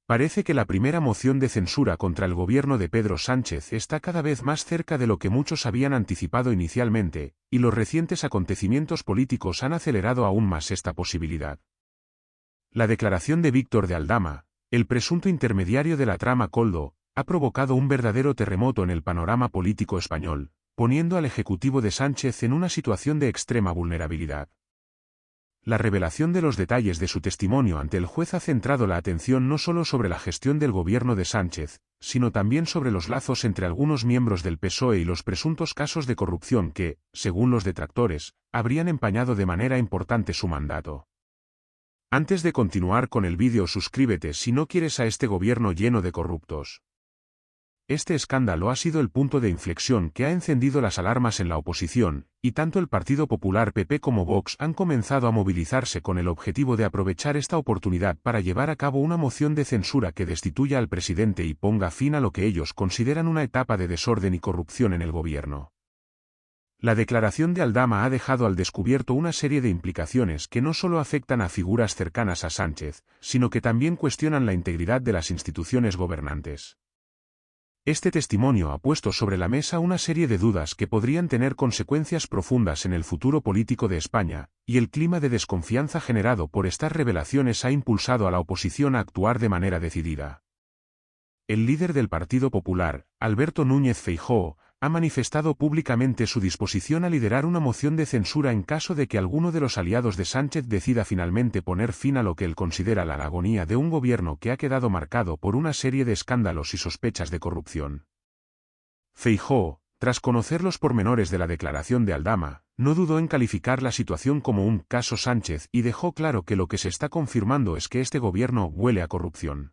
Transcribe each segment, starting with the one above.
Parece que la primera moción de censura contra el gobierno de Pedro Sánchez está cada vez más cerca de lo que muchos habían anticipado inicialmente, y los recientes acontecimientos políticos han acelerado aún más esta posibilidad. La declaración de Víctor de Aldama, el presunto intermediario de la trama Koldo, ha provocado un verdadero terremoto en el panorama político español, poniendo al Ejecutivo de Sánchez en una situación de extrema vulnerabilidad. La revelación de los detalles de su testimonio ante el juez ha centrado la atención no solo sobre la gestión del gobierno de Sánchez, sino también sobre los lazos entre algunos miembros del PSOE y los presuntos casos de corrupción que, según los detractores, habrían empañado de manera importante su mandato. Antes de continuar con el vídeo, suscríbete si no quieres a este gobierno lleno de corruptos. Este escándalo ha sido el punto de inflexión que ha encendido las alarmas en la oposición, y tanto el Partido Popular PP como Vox han comenzado a movilizarse con el objetivo de aprovechar esta oportunidad para llevar a cabo una moción de censura que destituya al presidente y ponga fin a lo que ellos consideran una etapa de desorden y corrupción en el gobierno. La declaración de Aldama ha dejado al descubierto una serie de implicaciones que no solo afectan a figuras cercanas a Sánchez, sino que también cuestionan la integridad de las instituciones gobernantes. Este testimonio ha puesto sobre la mesa una serie de dudas que podrían tener consecuencias profundas en el futuro político de España, y el clima de desconfianza generado por estas revelaciones ha impulsado a la oposición a actuar de manera decidida. El líder del Partido Popular, Alberto Núñez Feijóo, ha manifestado públicamente su disposición a liderar una moción de censura en caso de que alguno de los aliados de Sánchez decida finalmente poner fin a lo que él considera la agonía de un gobierno que ha quedado marcado por una serie de escándalos y sospechas de corrupción. Feijóo, tras conocer los pormenores de la declaración de Aldama, no dudó en calificar la situación como un caso Sánchez y dejó claro que lo que se está confirmando es que este gobierno huele a corrupción.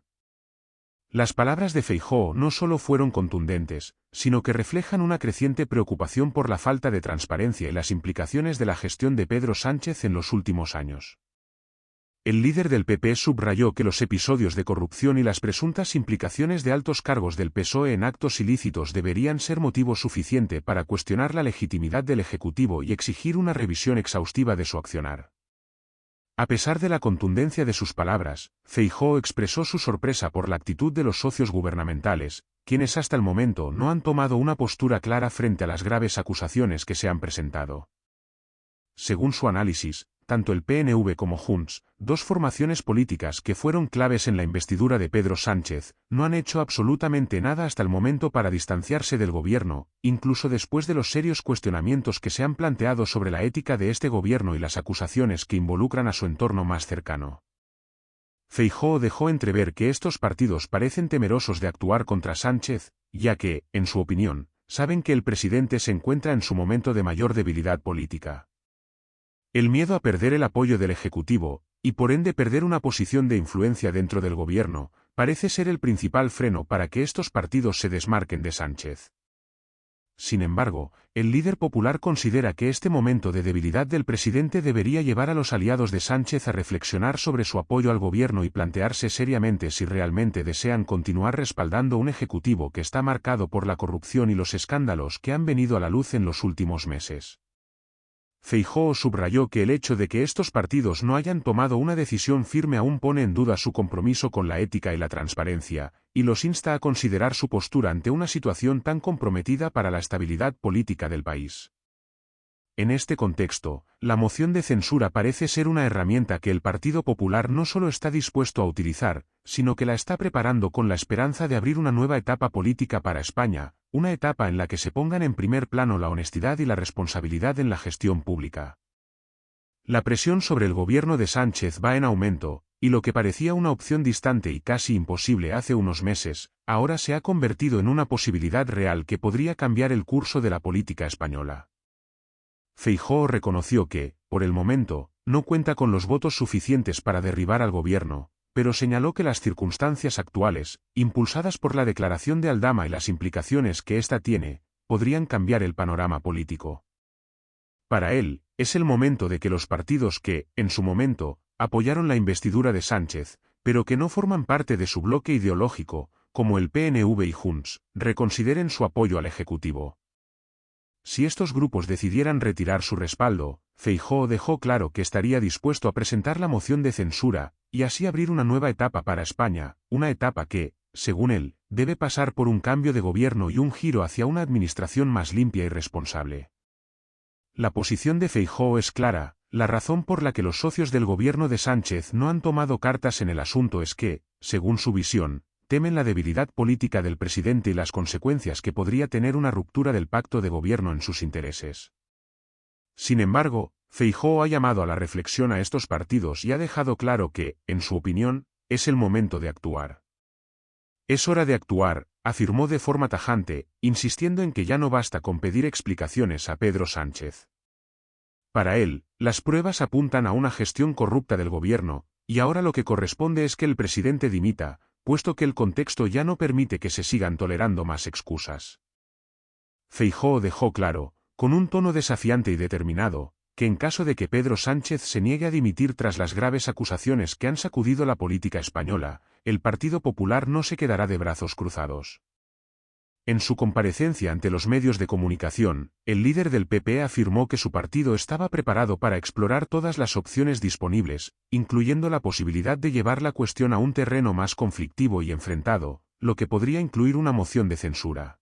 Las palabras de Feijóo no solo fueron contundentes, sino que reflejan una creciente preocupación por la falta de transparencia y las implicaciones de la gestión de Pedro Sánchez en los últimos años. El líder del PP subrayó que los episodios de corrupción y las presuntas implicaciones de altos cargos del PSOE en actos ilícitos deberían ser motivo suficiente para cuestionar la legitimidad del Ejecutivo y exigir una revisión exhaustiva de su accionar. A pesar de la contundencia de sus palabras, Feijóo expresó su sorpresa por la actitud de los socios gubernamentales, quienes hasta el momento no han tomado una postura clara frente a las graves acusaciones que se han presentado. Según su análisis, tanto el PNV como Junts, dos formaciones políticas que fueron claves en la investidura de Pedro Sánchez, no han hecho absolutamente nada hasta el momento para distanciarse del gobierno, incluso después de los serios cuestionamientos que se han planteado sobre la ética de este gobierno y las acusaciones que involucran a su entorno más cercano. Feijóo dejó entrever que estos partidos parecen temerosos de actuar contra Sánchez, ya que, en su opinión, saben que el presidente se encuentra en su momento de mayor debilidad política. El miedo a perder el apoyo del Ejecutivo, y por ende perder una posición de influencia dentro del gobierno, parece ser el principal freno para que estos partidos se desmarquen de Sánchez. Sin embargo, el líder popular considera que este momento de debilidad del presidente debería llevar a los aliados de Sánchez a reflexionar sobre su apoyo al gobierno y plantearse seriamente si realmente desean continuar respaldando un Ejecutivo que está marcado por la corrupción y los escándalos que han venido a la luz en los últimos meses. Feijóo subrayó que el hecho de que estos partidos no hayan tomado una decisión firme aún pone en duda su compromiso con la ética y la transparencia, y los insta a considerar su postura ante una situación tan comprometida para la estabilidad política del país. En este contexto, la moción de censura parece ser una herramienta que el Partido Popular no solo está dispuesto a utilizar, sino que la está preparando con la esperanza de abrir una nueva etapa política para España, una etapa en la que se pongan en primer plano la honestidad y la responsabilidad en la gestión pública. La presión sobre el gobierno de Sánchez va en aumento, y lo que parecía una opción distante y casi imposible hace unos meses, ahora se ha convertido en una posibilidad real que podría cambiar el curso de la política española. Feijóo reconoció que, por el momento, no cuenta con los votos suficientes para derribar al gobierno, pero señaló que las circunstancias actuales, impulsadas por la declaración de Aldama y las implicaciones que ésta tiene, podrían cambiar el panorama político. Para él, es el momento de que los partidos que, en su momento, apoyaron la investidura de Sánchez, pero que no forman parte de su bloque ideológico, como el PNV y Junts, reconsideren su apoyo al Ejecutivo. si estos grupos decidieran retirar su respaldo, Feijóo dejó claro que estaría dispuesto a presentar la moción de censura, y así abrir una nueva etapa para España, una etapa que, según él, debe pasar por un cambio de gobierno y un giro hacia una administración más limpia y responsable. La posición de Feijóo es clara, la razón por la que los socios del gobierno de Sánchez no han tomado cartas en el asunto es que, según su visión, temen la debilidad política del presidente y las consecuencias que podría tener una ruptura del pacto de gobierno en sus intereses. Sin embargo, Feijóo ha llamado a la reflexión a estos partidos y ha dejado claro que, en su opinión, es el momento de actuar. Es hora de actuar, afirmó de forma tajante, insistiendo en que ya no basta con pedir explicaciones a Pedro Sánchez. Para él, las pruebas apuntan a una gestión corrupta del gobierno, y ahora lo que corresponde es que el presidente dimita, puesto que el contexto ya no permite que se sigan tolerando más excusas. Feijóo dejó claro, con un tono desafiante y determinado, que en caso de que Pedro Sánchez se niegue a dimitir tras las graves acusaciones que han sacudido la política española, el Partido Popular no se quedará de brazos cruzados. En su comparecencia ante los medios de comunicación, el líder del PP afirmó que su partido estaba preparado para explorar todas las opciones disponibles, incluyendo la posibilidad de llevar la cuestión a un terreno más conflictivo y enfrentado, lo que podría incluir una moción de censura.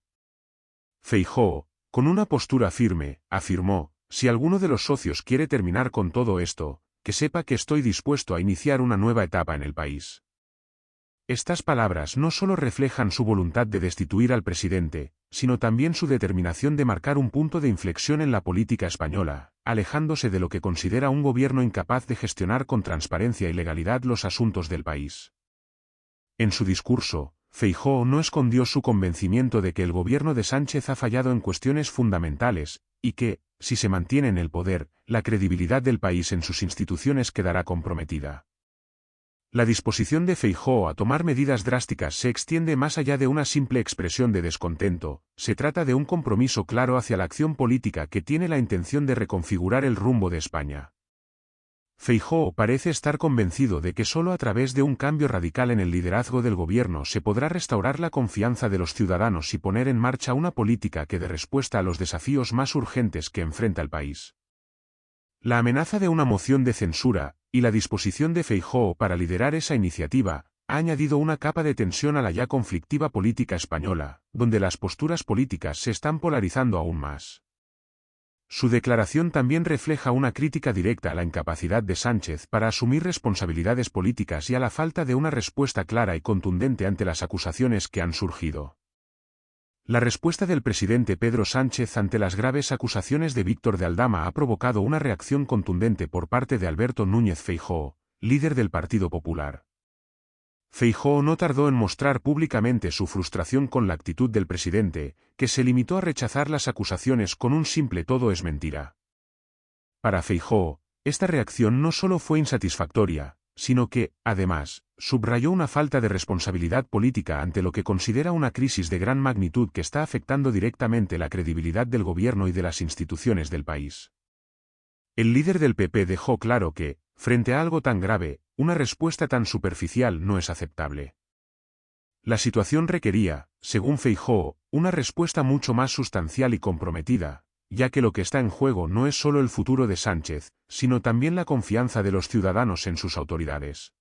Feijóo, con una postura firme, afirmó: si alguno de los socios quiere terminar con todo esto, que sepa que estoy dispuesto a iniciar una nueva etapa en el país. Estas palabras no solo reflejan su voluntad de destituir al presidente, sino también su determinación de marcar un punto de inflexión en la política española, alejándose de lo que considera un gobierno incapaz de gestionar con transparencia y legalidad los asuntos del país. En su discurso, Feijóo no escondió su convencimiento de que el gobierno de Sánchez ha fallado en cuestiones fundamentales, y que, si se mantiene en el poder, la credibilidad del país en sus instituciones quedará comprometida. La disposición de Feijóo a tomar medidas drásticas se extiende más allá de una simple expresión de descontento, se trata de un compromiso claro hacia la acción política que tiene la intención de reconfigurar el rumbo de España. Feijóo parece estar convencido de que solo a través de un cambio radical en el liderazgo del gobierno se podrá restaurar la confianza de los ciudadanos y poner en marcha una política que dé respuesta a los desafíos más urgentes que enfrenta el país. La amenaza de una moción de censura, y la disposición de Feijóo para liderar esa iniciativa, ha añadido una capa de tensión a la ya conflictiva política española, donde las posturas políticas se están polarizando aún más. Su declaración también refleja una crítica directa a la incapacidad de Sánchez para asumir responsabilidades políticas y a la falta de una respuesta clara y contundente ante las acusaciones que han surgido. La respuesta del presidente Pedro Sánchez ante las graves acusaciones de Víctor de Aldama ha provocado una reacción contundente por parte de Alberto Núñez Feijóo, líder del Partido Popular. Feijóo no tardó en mostrar públicamente su frustración con la actitud del presidente, que se limitó a rechazar las acusaciones con un simple "todo es mentira". Para Feijóo, esta reacción no solo fue insatisfactoria, sino que, además, subrayó una falta de responsabilidad política ante lo que considera una crisis de gran magnitud que está afectando directamente la credibilidad del gobierno y de las instituciones del país. El líder del PP dejó claro que, frente a algo tan grave, una respuesta tan superficial no es aceptable. La situación requería, según Feijóo, una respuesta mucho más sustancial y comprometida, ya que lo que está en juego no es solo el futuro de Sánchez, sino también la confianza de los ciudadanos en sus autoridades.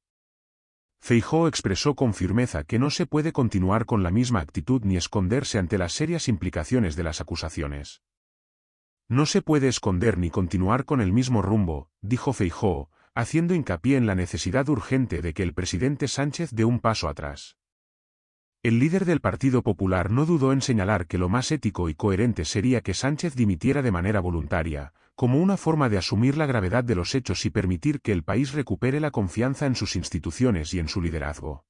Feijóo expresó con firmeza que no se puede continuar con la misma actitud ni esconderse ante las serias implicaciones de las acusaciones. No se puede esconder ni continuar con el mismo rumbo, dijo Feijóo, haciendo hincapié en la necesidad urgente de que el presidente Sánchez dé un paso atrás. El líder del Partido Popular no dudó en señalar que lo más ético y coherente sería que Sánchez dimitiera de manera voluntaria, como una forma de asumir la gravedad de los hechos y permitir que el país recupere la confianza en sus instituciones y en su liderazgo.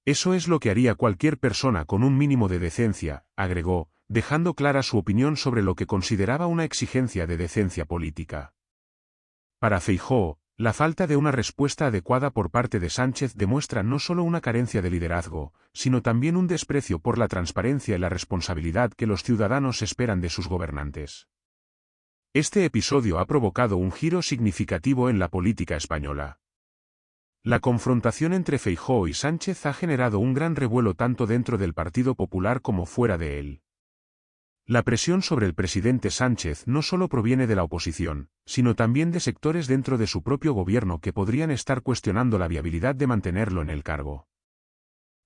Eso es lo que haría cualquier persona con un mínimo de decencia, agregó, dejando clara su opinión sobre lo que consideraba una exigencia de decencia política. Para Feijóo, la falta de una respuesta adecuada por parte de Sánchez demuestra no solo una carencia de liderazgo, sino también un desprecio por la transparencia y la responsabilidad que los ciudadanos esperan de sus gobernantes. Este episodio ha provocado un giro significativo en la política española. La confrontación entre Feijóo y Sánchez ha generado un gran revuelo tanto dentro del Partido Popular como fuera de él. La presión sobre el presidente Sánchez no solo proviene de la oposición, sino también de sectores dentro de su propio gobierno que podrían estar cuestionando la viabilidad de mantenerlo en el cargo.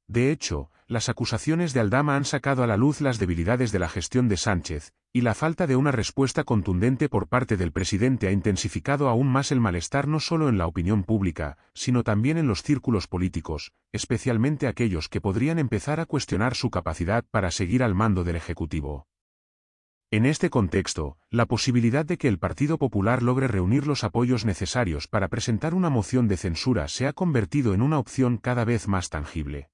De hecho, las acusaciones de Aldama han sacado a la luz las debilidades de la gestión de Sánchez, y la falta de una respuesta contundente por parte del presidente ha intensificado aún más el malestar no solo en la opinión pública, sino también en los círculos políticos, especialmente aquellos que podrían empezar a cuestionar su capacidad para seguir al mando del Ejecutivo. En este contexto, la posibilidad de que el Partido Popular logre reunir los apoyos necesarios para presentar una moción de censura se ha convertido en una opción cada vez más tangible.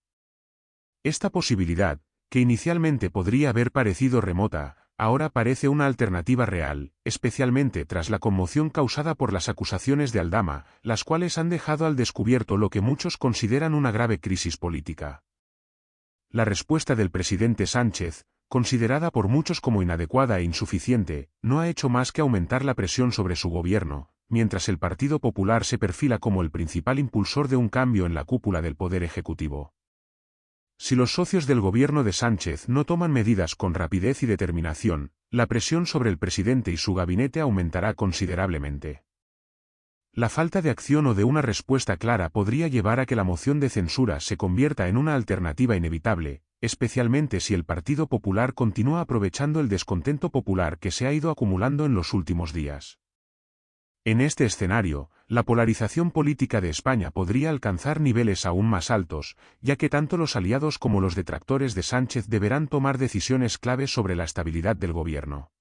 Esta posibilidad, que inicialmente podría haber parecido remota, ahora parece una alternativa real, especialmente tras la conmoción causada por las acusaciones de Aldama, las cuales han dejado al descubierto lo que muchos consideran una grave crisis política. La respuesta del presidente Sánchez, considerada por muchos como inadecuada e insuficiente, no ha hecho más que aumentar la presión sobre su gobierno, mientras el Partido Popular se perfila como el principal impulsor de un cambio en la cúpula del Poder Ejecutivo. Si los socios del gobierno de Sánchez no toman medidas con rapidez y determinación, la presión sobre el presidente y su gabinete aumentará considerablemente. La falta de acción o de una respuesta clara podría llevar a que la moción de censura se convierta en una alternativa inevitable, especialmente si el Partido Popular continúa aprovechando el descontento popular que se ha ido acumulando en los últimos días. En este escenario, la polarización política de España podría alcanzar niveles aún más altos, ya que tanto los aliados como los detractores de Sánchez deberán tomar decisiones claves sobre la estabilidad del gobierno.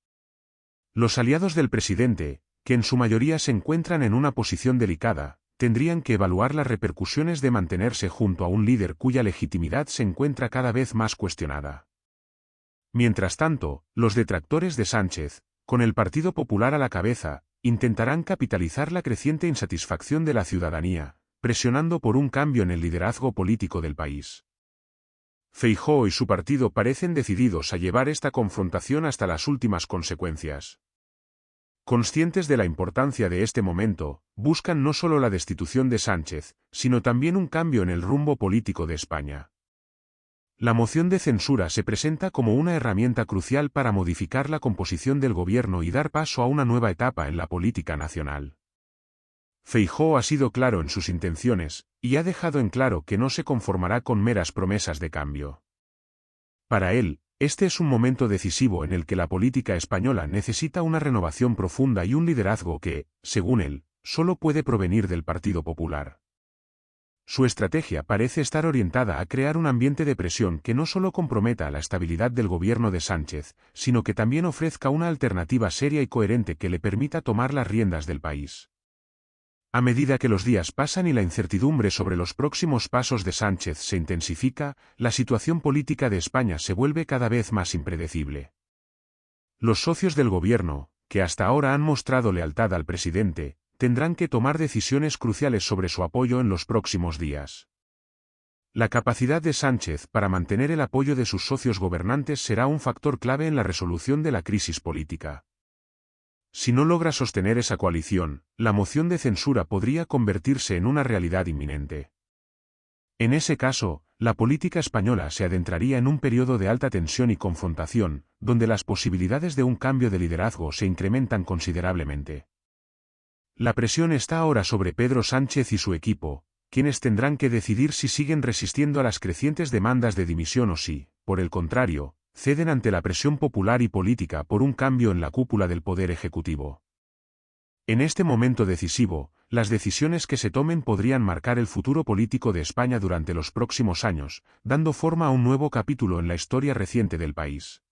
Los aliados del presidente, que en su mayoría se encuentran en una posición delicada, tendrían que evaluar las repercusiones de mantenerse junto a un líder cuya legitimidad se encuentra cada vez más cuestionada. Mientras tanto, los detractores de Sánchez, con el Partido Popular a la cabeza, intentarán capitalizar la creciente insatisfacción de la ciudadanía, presionando por un cambio en el liderazgo político del país. Feijóo y su partido parecen decididos a llevar esta confrontación hasta las últimas consecuencias. Conscientes de la importancia de este momento, buscan no solo la destitución de Sánchez, sino también un cambio en el rumbo político de España. La moción de censura se presenta como una herramienta crucial para modificar la composición del gobierno y dar paso a una nueva etapa en la política nacional. Feijóo ha sido claro en sus intenciones, y ha dejado en claro que no se conformará con meras promesas de cambio. Para él, este es un momento decisivo en el que la política española necesita una renovación profunda y un liderazgo que, según él, solo puede provenir del Partido Popular. Su estrategia parece estar orientada a crear un ambiente de presión que no solo comprometa la estabilidad del gobierno de Sánchez, sino que también ofrezca una alternativa seria y coherente que le permita tomar las riendas del país. A medida que los días pasan y la incertidumbre sobre los próximos pasos de Sánchez se intensifica, la situación política de España se vuelve cada vez más impredecible. Los socios del gobierno, que hasta ahora han mostrado lealtad al presidente, tendrán que tomar decisiones cruciales sobre su apoyo en los próximos días. La capacidad de Sánchez para mantener el apoyo de sus socios gobernantes será un factor clave en la resolución de la crisis política. Si no logra sostener esa coalición, la moción de censura podría convertirse en una realidad inminente. En ese caso, la política española se adentraría en un periodo de alta tensión y confrontación, donde las posibilidades de un cambio de liderazgo se incrementan considerablemente. La presión está ahora sobre Pedro Sánchez y su equipo, quienes tendrán que decidir si siguen resistiendo a las crecientes demandas de dimisión o si, por el contrario, ceden ante la presión popular y política por un cambio en la cúpula del Poder Ejecutivo. En este momento decisivo, las decisiones que se tomen podrían marcar el futuro político de España durante los próximos años, dando forma a un nuevo capítulo en la historia reciente del país.